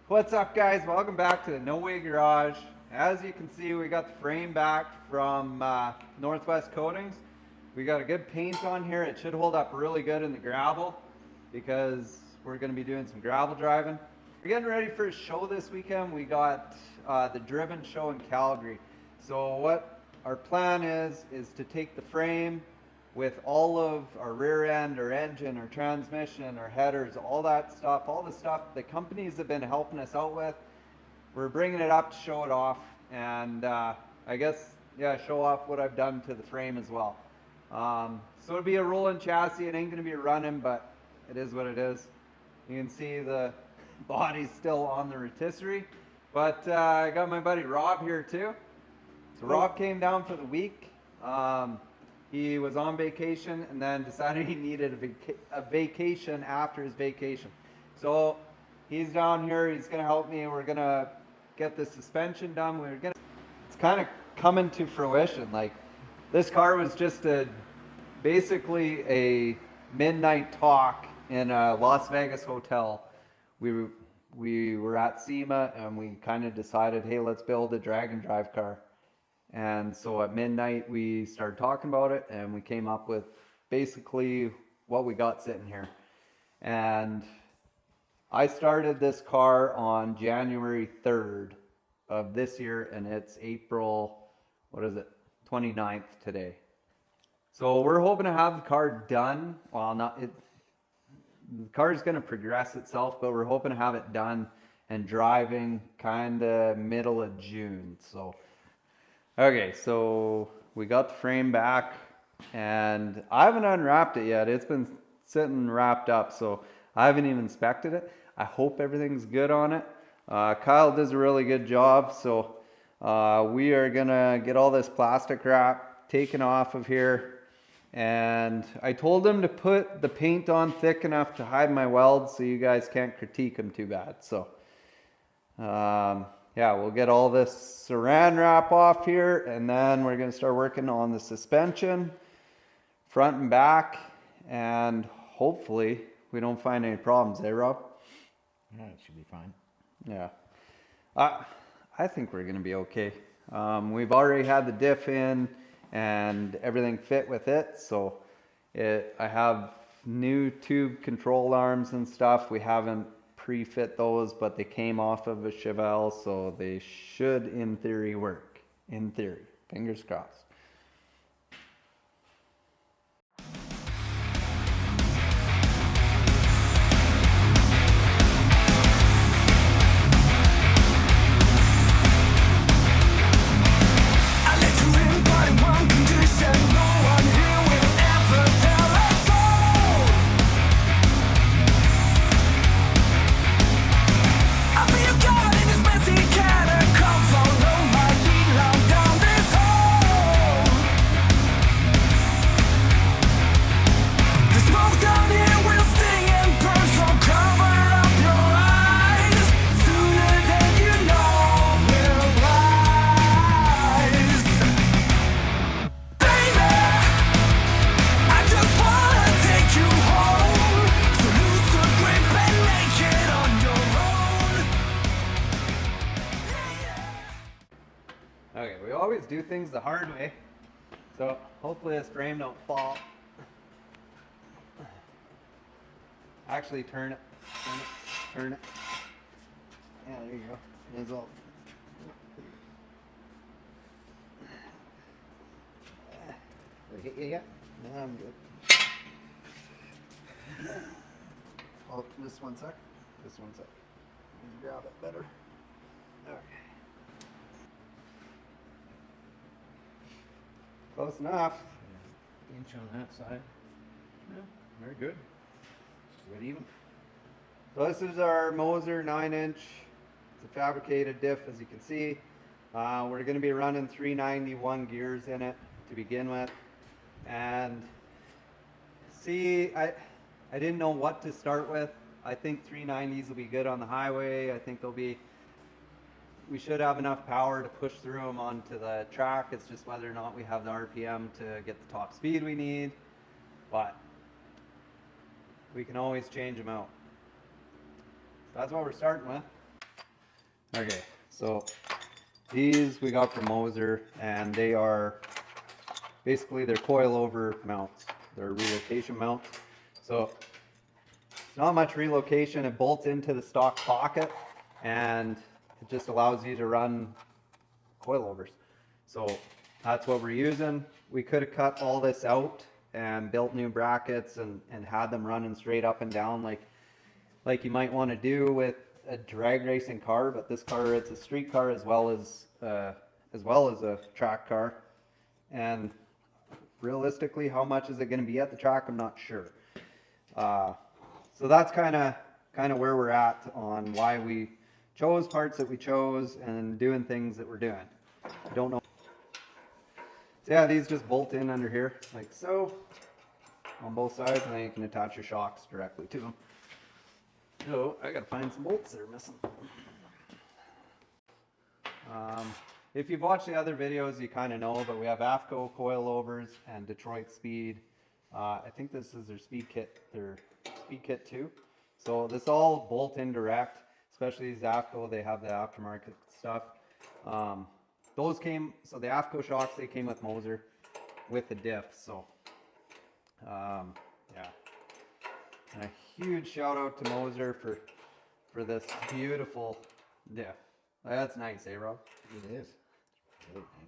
What's up, guys? Welcome back to the No Way Garage. As you can see, we got the frame back from Northwest Coatings. We got a good paint on here. It should hold up really good in the gravel because we're going to be doing some gravel driving. We're getting ready for a show this weekend. We got the Driven show in Calgary. So what our plan is to take the frame with all of our rear end, our engine, our transmission, our headers, all that stuff, all the stuff the companies have been helping us out with. We're bringing it up to show it off, and I guess, yeah, show off what I've done to the frame as well. So it'll be a rolling chassis. It ain't gonna be running, but it is what it is. You can see the body's still on the rotisserie, but I got my buddy Rob here too. So Rob came down for the week. He was on vacation and then decided he needed a vacation after his vacation. So he's down here, he's gonna help me. We're gonna get the suspension done. It's kind of coming to fruition. Like, this car was just basically a midnight talk in a Las Vegas hotel. We were at SEMA and we kind of decided, hey, let's build a drag and drive car. And so at midnight we started talking about it and we came up with basically what we got sitting here. And I started this car on January 3rd of this year, and it's April, 29th today. So we're hoping to have the car done. Well, the car's going to progress itself, but we're hoping to have it done and driving kind of middle of June. So okay, so we got the frame back and I haven't unwrapped it yet. It's been sitting wrapped up, so I haven't even inspected it. I hope everything's good on it. Kyle does a really good job, so we are gonna get all this plastic wrap taken off of here. And I told him to put the paint on thick enough to hide my welds so you guys can't critique them too bad. So yeah, we'll get all this saran wrap off here, and then we're going to start working on the suspension, front and back, and hopefully we don't find any problems, eh, Rob? Yeah, it should be fine. Yeah. I think we're going to be okay. We've already had the diff in, and everything fit with it, so I have new tube control arms and stuff. We haven't pre-fit those, but they came off of a Crewvelle, so they should in theory work. In theory, fingers crossed. Okay, we always do things the hard way, so hopefully this frame don't fall. Actually, turn it. Yeah, there you go. It's all. Did I hit you yet? Yeah, I'm good. Oh, this one sec. This one sec. Grab it better. Okay. Close enough. Yeah. Inch on that side. Yeah, very good. Just about even. So this is our Moser 9-inch. It's a fabricated diff, as you can see. We're going to be running 391 gears in it to begin with. And see, I didn't know what to start with. I think 390s will be good on the highway. I think we should have enough power to push through them onto the track. It's just whether or not we have the RPM to get the top speed we need. But we can always change them out. So that's what we're starting with. Okay, so these we got from Moser, and they are basically they're coilover mounts. They're relocation mounts. So it's not much relocation. It bolts into the stock pocket, and it just allows you to run coilovers. So that's what we're using. We could have cut all this out and built new brackets and had them running straight up and down like you might want to do with a drag racing car, but this car, it's a street car as well as a track car. And realistically, how much is it going to be at the track? I'm not sure. So that's kind of where we're at on why we chose parts that we chose and doing things that we're doing. I don't know. So yeah, these just bolt in under here like so on both sides, and then you can attach your shocks directly to them. So I gotta find some bolts that are missing. If you've watched the other videos, you kind of know, but we have AFCO coilovers and Detroit Speed. I think this is their Speed Kit 2. So this all bolt in direct, especially these AFCO, they have the aftermarket stuff. Those came, so the AFCO shocks, they came with Moser with the diff. So yeah. And a huge shout out to Moser for this beautiful diff. That's nice, eh, Rob? It is. Really nice.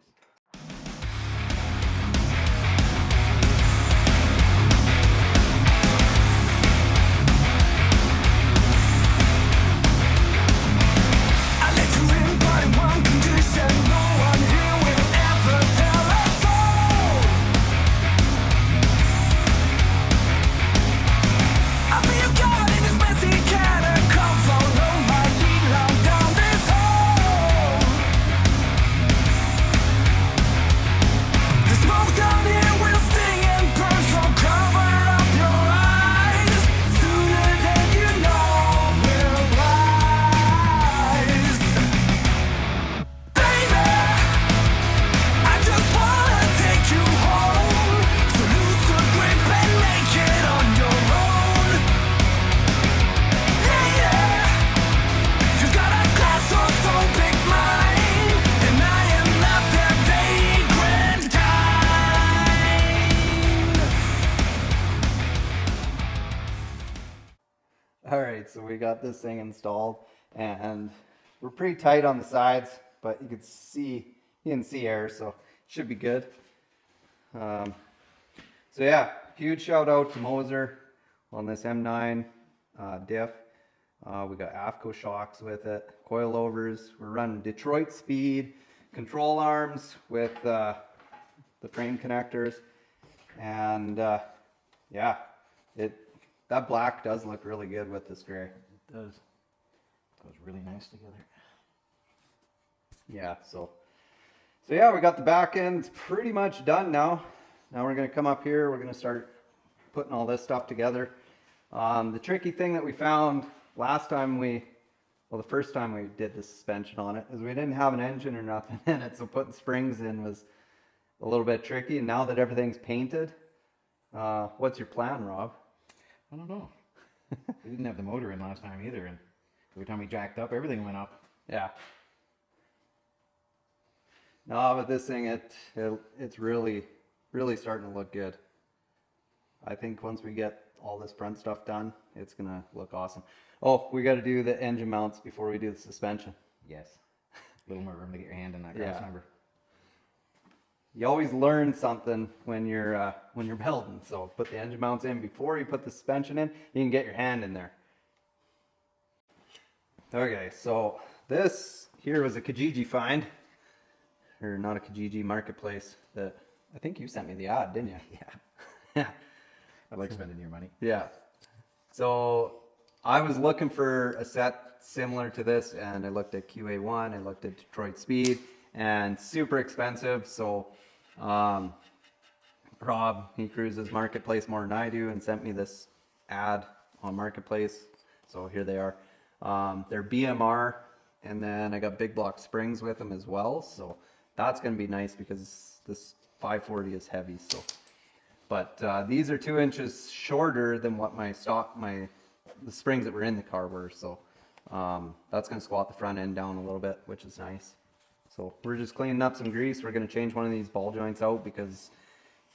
Alright, so we got this thing installed, and we're pretty tight on the sides, but you can see air, so it should be good. So yeah, huge shout out to Moser on this M9 diff. We got AFCO shocks with it, coilovers. We're running Detroit Speed control arms with the frame connectors, and yeah, that black does look really good with this gray. It does. It goes really nice together. Yeah, so yeah, we got the back end pretty much done now. Now we're gonna come up here, we're gonna start putting all this stuff together. The tricky thing that we found last time the first time we did the suspension on it, is we didn't have an engine or nothing in it, so putting springs in was a little bit tricky. And now that everything's painted, what's your plan, Rob? I don't know. We didn't have the motor in last time either, and every time we jacked up, everything went up. Yeah. No, but this thing, it's really starting to look good. I think once we get all this front stuff done, it's gonna look awesome. Oh, we got to do the engine mounts before we do the suspension. Yes. A little more room to get your hand in that cross member. You always learn something when you're building. So put the engine mounts in before you put the suspension in. You can get your hand in there. Okay, so this here was a Kijiji find, or not a Kijiji, Marketplace, that I think you sent me the ad, didn't you? Yeah. I like spending your money. Yeah. So I was looking for a set similar to this, and I looked at QA1, I looked at Detroit Speed, and super expensive. So Rob, he cruises Marketplace more than I do, and sent me this ad on Marketplace. So here they are. They're BMR, and then I got big block springs with them as well. So that's going to be nice because this 540 is heavy. So, but these are 2 inches shorter than what the springs that were in the car were. So That's going to squat the front end down a little bit, which is nice. So we're just cleaning up some grease. We're going to change one of these ball joints out because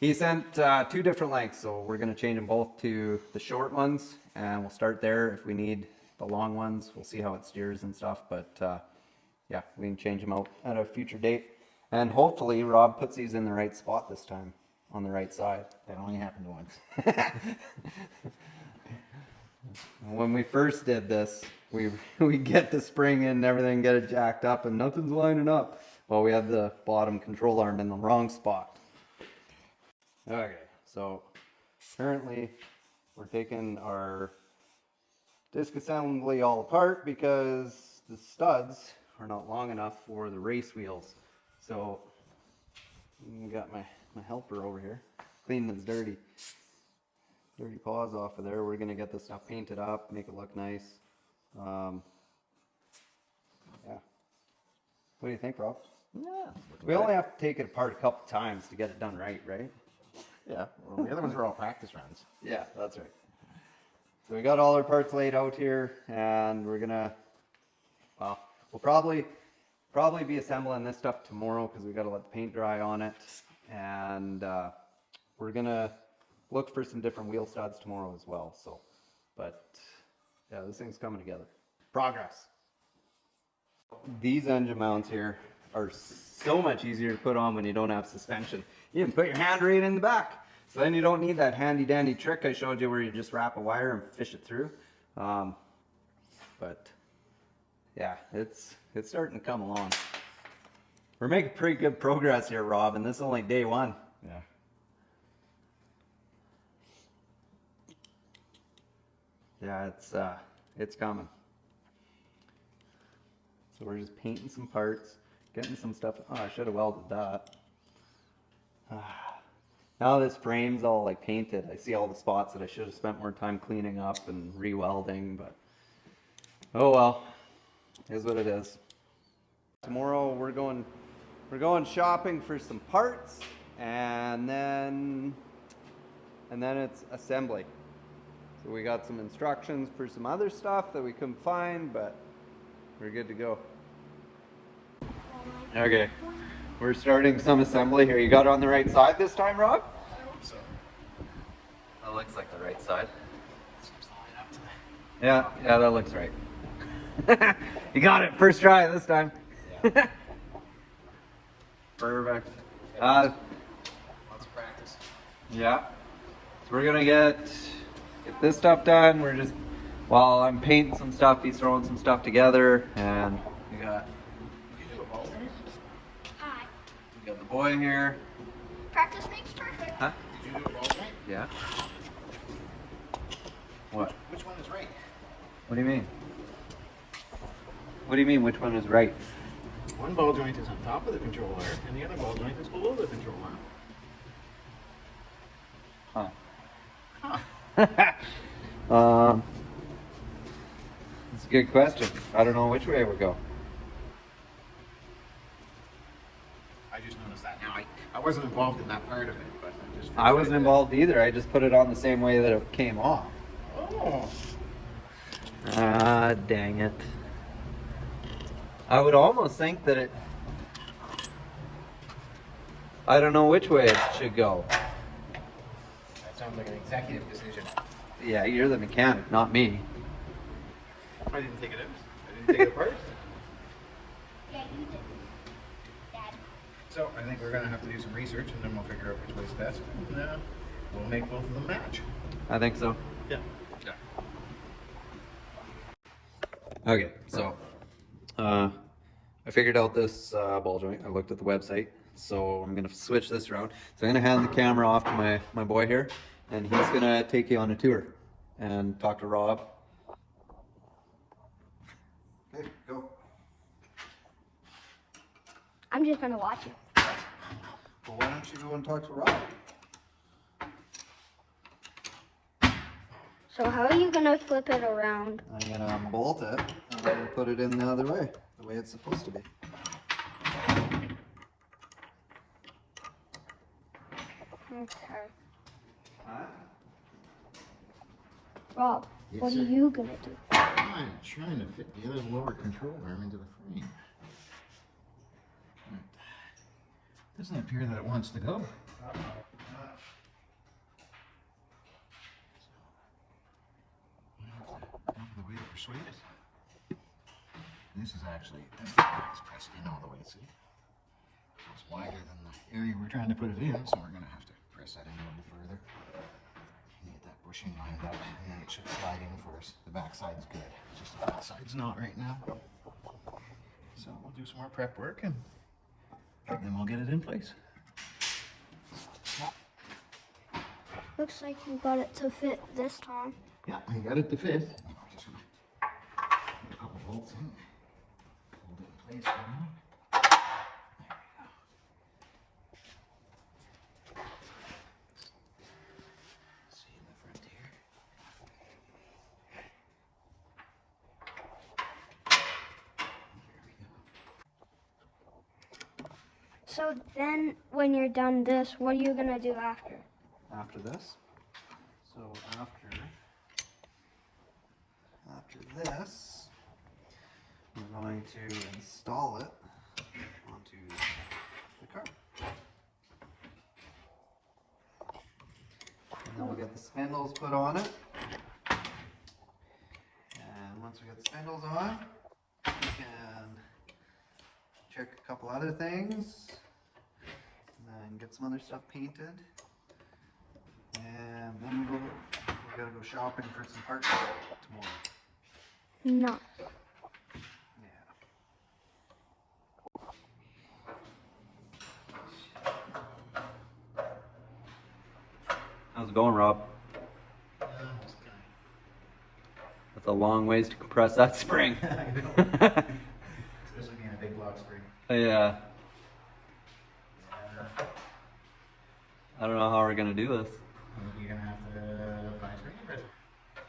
he sent 2 different lengths. So we're going to change them both to the short ones, and we'll start there. If we need the long ones, we'll see how it steers and stuff. But yeah, we can change them out at a future date. And hopefully Rob puts these in the right spot this time, on the right side. That only happened once. When we first did this, we get the spring in and everything, get it jacked up, and nothing's lining up. Well, we had the bottom control arm in the wrong spot. Okay, so currently we're taking our disc assembly all apart because the studs are not long enough for the race wheels. So I got my helper over here cleaning this dirty paws off of there. We're gonna get this stuff painted up, make it look nice. Yeah. What do you think, Rob? Yeah. We only have to take it apart a couple times to get it done right? Yeah. Well, the other ones are all practice runs. Yeah, that's right. So we got all our parts laid out here, and we're gonna, well, we'll probably be assembling this stuff tomorrow because we gotta let the paint dry on it, and we're gonna look for some different wheel studs tomorrow as well. So, but yeah, this thing's coming together. Progress. These engine mounts here are so much easier to put on when you don't have suspension. You can put your hand right in the back. So then you don't need that handy dandy trick I showed you where you just wrap a wire and fish it through. But yeah, it's starting to come along. We're making pretty good progress here, Rob, and this is only day 1. Yeah. Yeah, it's coming. So we're just painting some parts, getting some stuff. Oh, I should have welded that. Now this frame's all like painted. I see all the spots that I should have spent more time cleaning up and re-welding, but oh well, it is what it is. Tomorrow we're going shopping for some parts, and then it's assembly. So we got some instructions for some other stuff that we couldn't find, but we're good to go. Okay, we're starting some assembly here. You got it on the right side this time, Rob? I hope so. That looks like the right side. Yeah, that looks right. You got it, first try this time. Yeah. Perfect. Lots of practice. Yeah. So we're gonna get this stuff done. We're just, while I'm painting some stuff, he's throwing some stuff together, and we got Hi. the boy here. Practice makes perfect. Huh? Did you do it all right? Yeah. What? Which one is right? What do you mean? What do you mean? Which one is right? One ball joint is on top of the control arm, and the other ball joint is below the control arm. Huh. It's a good question. I don't know which way it would go. I just noticed that now. I wasn't involved in that part of it, but I just. I wasn't involved either. I just put it on the same way that it came off. Oh. Ah, dang it. I would almost think that it... I don't know which way it should go. That sounds like an executive decision. Yeah, you're the mechanic, not me. I didn't take it out. I didn't take it apart. Yeah, you did. Dad. So I think we're gonna have to do some research, and then we'll figure out which way's best. And, we'll make both of them match. I think so. Yeah. Okay, so I figured out this ball joint. I looked at the website, so I'm gonna switch this around. So I'm gonna hand the camera off to my boy here, and he's gonna take you on a tour and talk to Rob. Okay, go. I'm just gonna watch you. Well, why don't you go and talk to Rob? So how are you gonna flip it around? I'm gonna unbolt it and then put it in the other way, the way it's supposed to be. Okay. Huh? Rob, Yes, what sir. are you gonna do? trying to fit the other lower control arm into the frame. It doesn't appear that it wants to go. The way to persuade it. This is actually, it's pressed in all the way, see? So it's wider than the area we're trying to put it in, so we're going to have to press that in a little further. And get that bushing lined up, and then it should slide in for us. The back side's good. It's just the front side's not right now. So we'll do some more prep work, and then we'll get it in place. Looks like you got it to fit this time. Yeah, I got it to fit. We're just gonna put a couple bolts in, hold it in place for now. There we go. See in the front here. There we go. So then, when you're done this, what are you gonna do after? After this. So after this, we're going to install it onto the car. And then we'll get the spindles put on it. And once we get the spindles on, we can check a couple other things. And then get some other stuff painted. And then we gotta go shopping for some parts tomorrow. No. Yeah. How's it going, Rob? That's a long ways to compress that spring. Especially being a big block spring. Yeah. I don't know how we're gonna do this. You're gonna have to buy a spring compressor.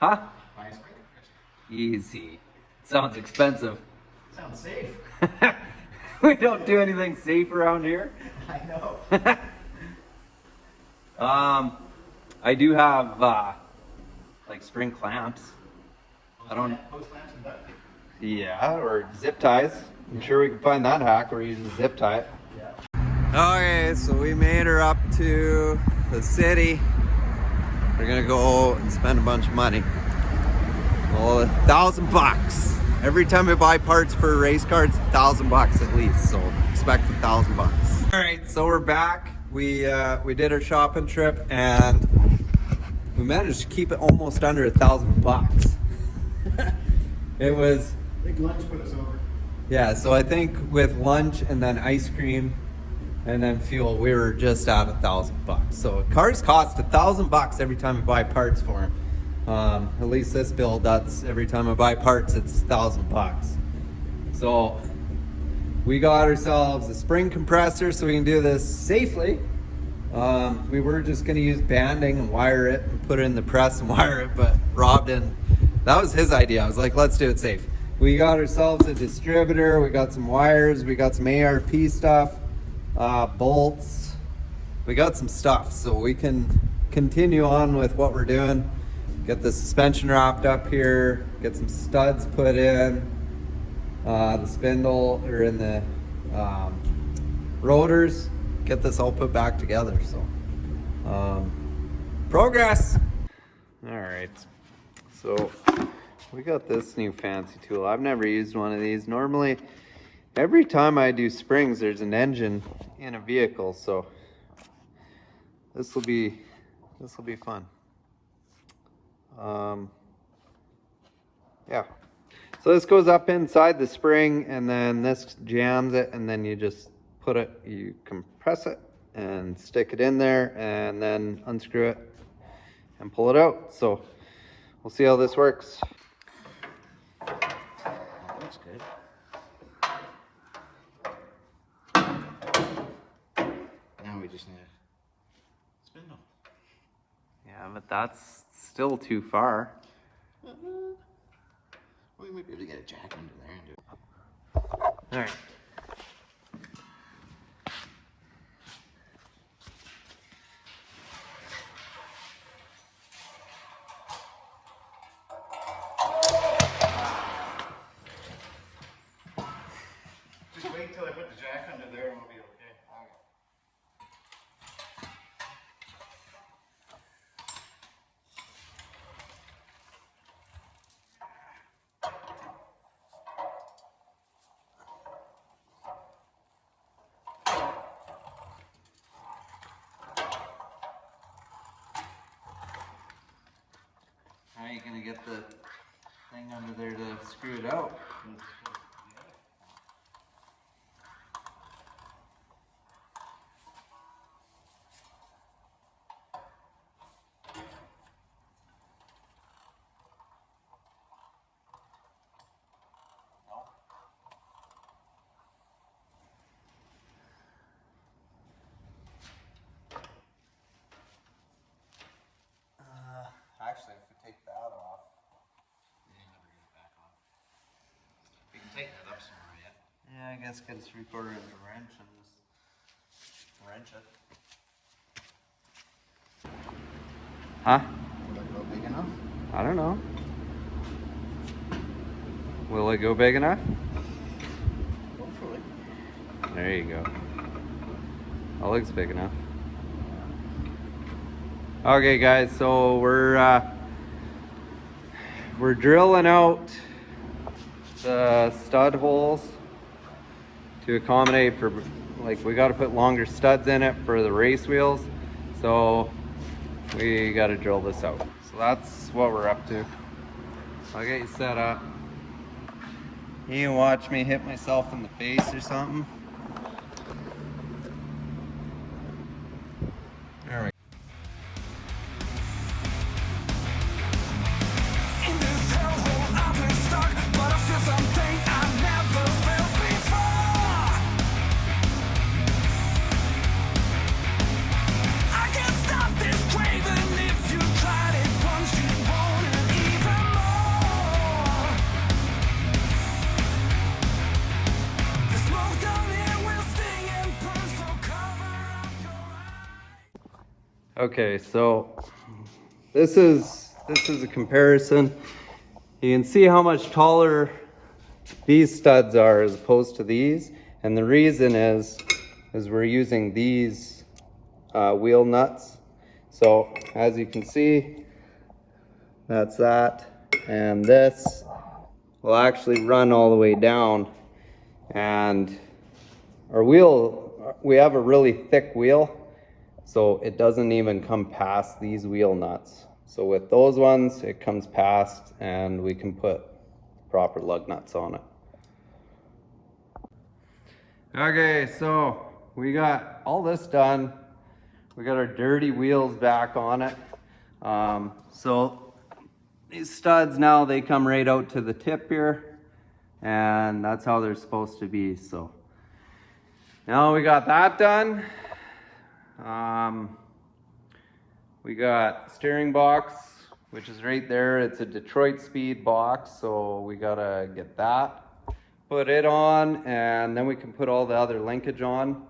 Huh? Buy a spring compressor. Easy. Sounds expensive. Sounds safe. We don't do anything safe around here. I know. I do have like spring clamps. I don't. Post clamps and duct tape. Yeah, or zip ties. I'm sure we can find that hack where you just zip tie it. Yeah. Okay, so we made her up to the city. We're gonna go and spend a bunch of money. Well, $1,000. Every time we buy parts for a race car, it's $1,000 at least. So expect $1,000. All right, so we're back. We did our shopping trip and we managed to keep it almost under $1,000. It was. Big lunch put us over. Yeah, so I think with lunch and then ice cream and then fuel, we were just at $1,000. So cars cost $1,000 every time we buy parts for them. At least this build, that's every time I buy parts, it's $1,000. So we got ourselves a spring compressor so we can do this safely. We were just gonna use banding and wire it and put it in the press and wire it, but Rob didn't. That was his idea. I was like, let's do it safe. We got ourselves a distributor, we got some wires, we got some ARP stuff, bolts, we got some stuff so we can continue on with what we're doing. Get the suspension wrapped up here, get some studs put in, the spindle or in the rotors, get this all put back together. So progress. All right, so we got this new fancy tool. I've never used one of these. Normally every time I do springs there's an engine in a vehicle, so this will be fun. Yeah, so this goes up inside the spring and then this jams it, and then you just put it, you compress it and stick it in there and then unscrew it and pull it out. So we'll see how this works. That looks good. Now we just need a spindle. Yeah, but that's still too far. We might be able to get a jack under there and do it. All right. gonna get the thing under there to screw it out. Actually, if we take that off. You never get it back on. We can tighten it up some more yet. Yeah, I guess get a 3/4 inch wrench and just wrench it. Huh? Will it go big enough? I don't know. Will it go big enough? Hopefully. There you go. That looks big enough. Okay guys, so we're drilling out the stud holes to accommodate for, like, we got to put longer studs in it for the race wheels, so we got to drill this out. So that's what we're up to. I'll get you set up. You can watch me hit myself in the face or something. There we go. Okay, so this is a comparison. You can see how much taller these studs are as opposed to these, and the reason is we're using these wheel nuts. So as you can see, that's that, and this will actually run all the way down. And our wheel, we have a really thick wheel, so it doesn't even come past these wheel nuts. So with those ones, it comes past and we can put proper lug nuts on it. Okay, so we got all this done. We got our dirty wheels back on it. So these studs now, they come right out to the tip here, and that's how they're supposed to be. So now we got that done. We got steering box, which is right there. It's a Detroit speed box, so we gotta get that, put it on, and then we can put all the other linkage on.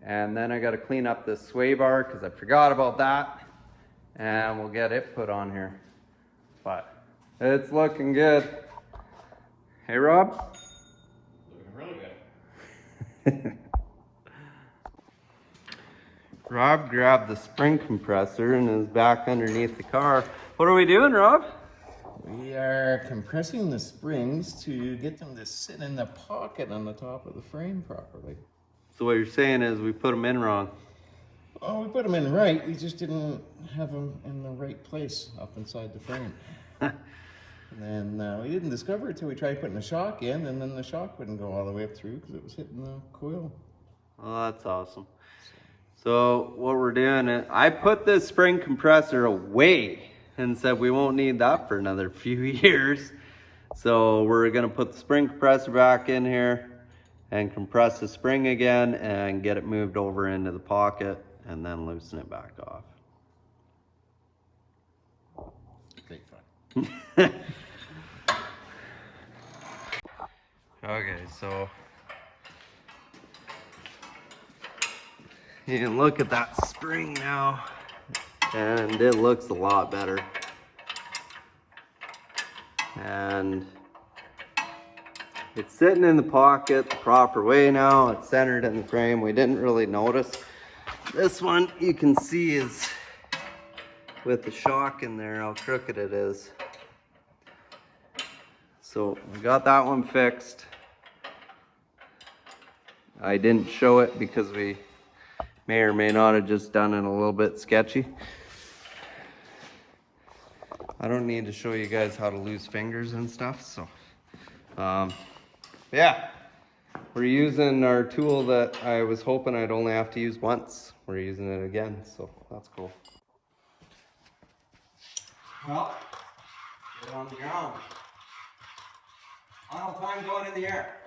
And then I gotta clean up this sway bar because I forgot about that, and we'll get it put on here. But it's looking good. Hey Rob? Looking really good. Rob grabbed the spring compressor and is back underneath the car. What are we doing, Rob? We are compressing the springs to get them to sit in the pocket on the top of the frame properly. So what you're saying is we put them in wrong. Oh, we put them in right, we just didn't have them in the right place up inside the frame. And then we didn't discover it till we tried putting the shock in, and then the shock wouldn't go all the way up through because it was hitting the coil. Oh, that's awesome. So what we're doing is, I put this spring compressor away and said we won't need that for another few years. So we're gonna put the spring compressor back in here and compress the spring again and get it moved over into the pocket and then loosen it back off. Great fun. Okay, so you can look at that spring now, and it looks a lot better. And it's sitting in the pocket the proper way now. It's centered in the frame. We didn't really notice. This one you can see is with the shock in there, how crooked it is. So we got that one fixed. I didn't show it because we may or may not have just done it a little bit sketchy. I don't need to show you guys how to lose fingers and stuff, so. Yeah, we're using our tool that I was hoping I'd only have to use once. We're using it again, so that's cool. Well, get on the ground. Final time going in the air.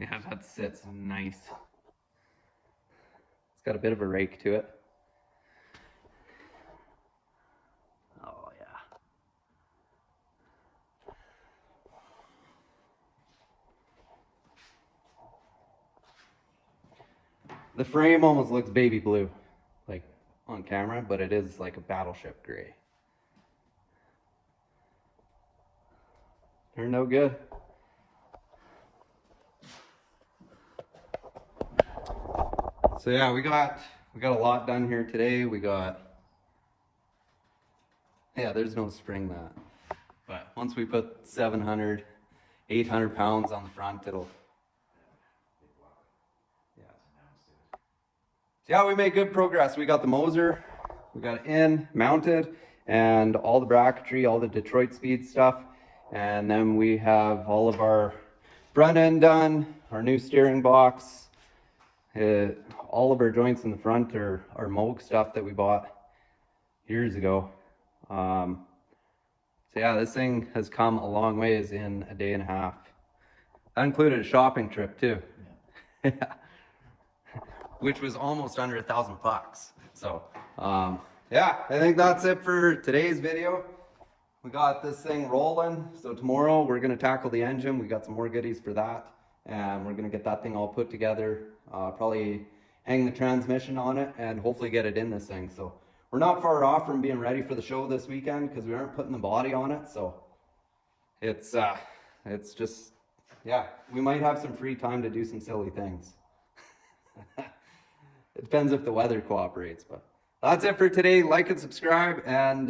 Yeah, that sits nice. It's got a bit of a rake to it. Oh yeah. The frame almost looks baby blue, like on camera, but it is like a battleship gray. Turned out good. So yeah, we got a lot done here today. Yeah, there's no spring that. But once we put 700, 800 pounds on the front, it'll. Yeah. So yeah, we made good progress. We got the Moser, we got it in, mounted, and all the bracketry, all the Detroit speed stuff. And then we have all of our front end done, our new steering box. All of our joints in the front are Moog stuff that we bought years ago. So yeah, this thing has come a long ways in a day and a half. That included a shopping trip too. Yeah. Which was almost under $1,000. So yeah, I think that's it for today's video. We got this thing rolling. So tomorrow we're gonna tackle the engine. We got some more goodies for that. And we're gonna get that thing all put together. Probably hang the transmission on it and hopefully get it in this thing. So we're not far off from being ready for the show this weekend because we aren't putting the body on it. So it's just, yeah, we might have some free time to do some silly things. It depends if the weather cooperates, but that's it for today. Like and subscribe, and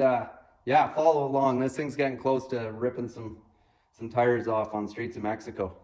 yeah, follow along. This thing's getting close to ripping some tires off on the streets of Mexico.